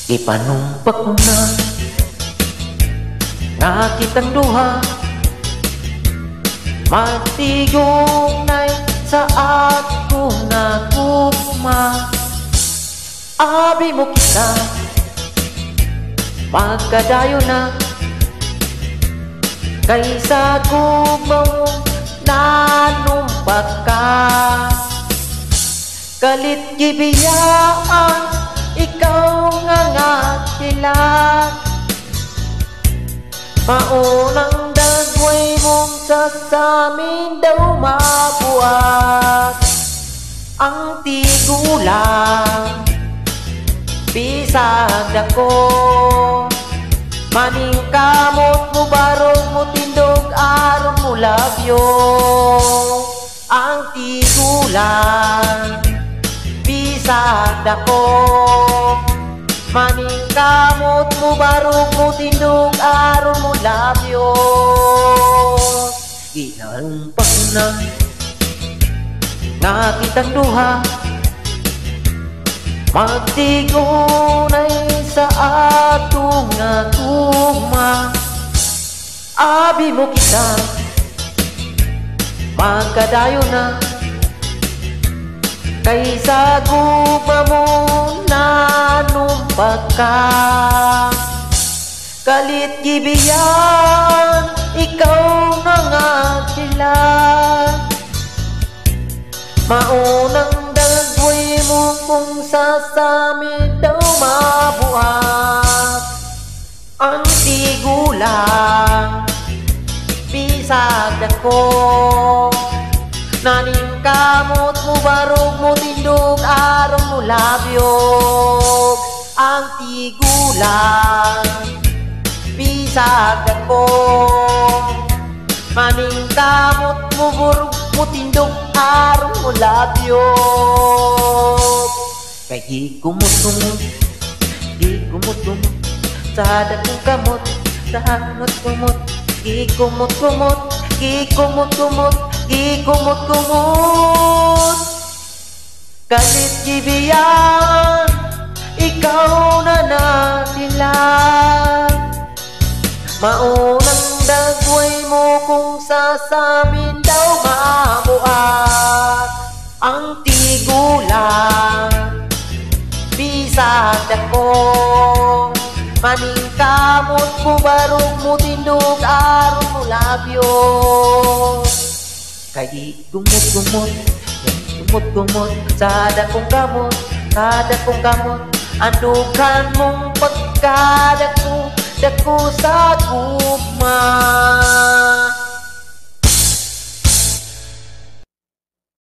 Ipanumpak mo na nga kitang duha, magtigunay sa akong nagugma. Abi mo kita, magkadayo na kaysa gugma mo nanumpak ka. Kalit gibiyaan, ikaw nga ngatilan, maunang dagway mong sasamin daw mabuhat. Ang tigulang bisag dako, maning kamot mo barong mo tindog aron mo labyo. Ang tigulang bisag dako, maning kamot mo barong mo tindog aron mo labyo. Ginalumpak na nga kitang duha, magtigunay sa atong nagugma. Abi mo kita, magkadayo na kaysa gugma mo nanumpak ka. Kalit gibiyan, ikaw na nga sila, maunang dagway mo kung sasamin daw mabuhat. Ang tigulang bisag dako, naning kamot mo barog mo tindog aron mo labyo. Ang tigulang bisag dako, maning kamot mo barog mo tindog aron mo labyo. Kay gikumot-kumot, gikumot-kumot sa dakong kamot, sa hamot-kumot, gikumot-kumot, gikumot-kumot, gikumot-kumot. Kalit gibiyan, ikaw na natilan, maunang dagway mo kung sasamin daw mabuhat. Ang tigulang bisag dako, maning kamot mo barong mo tindog aron mo labyo. Kay gumot-gumot, gumot-gumot sa dakong kamot, sa dakong kamot, andukan mong pagkadako, dako sa gugma.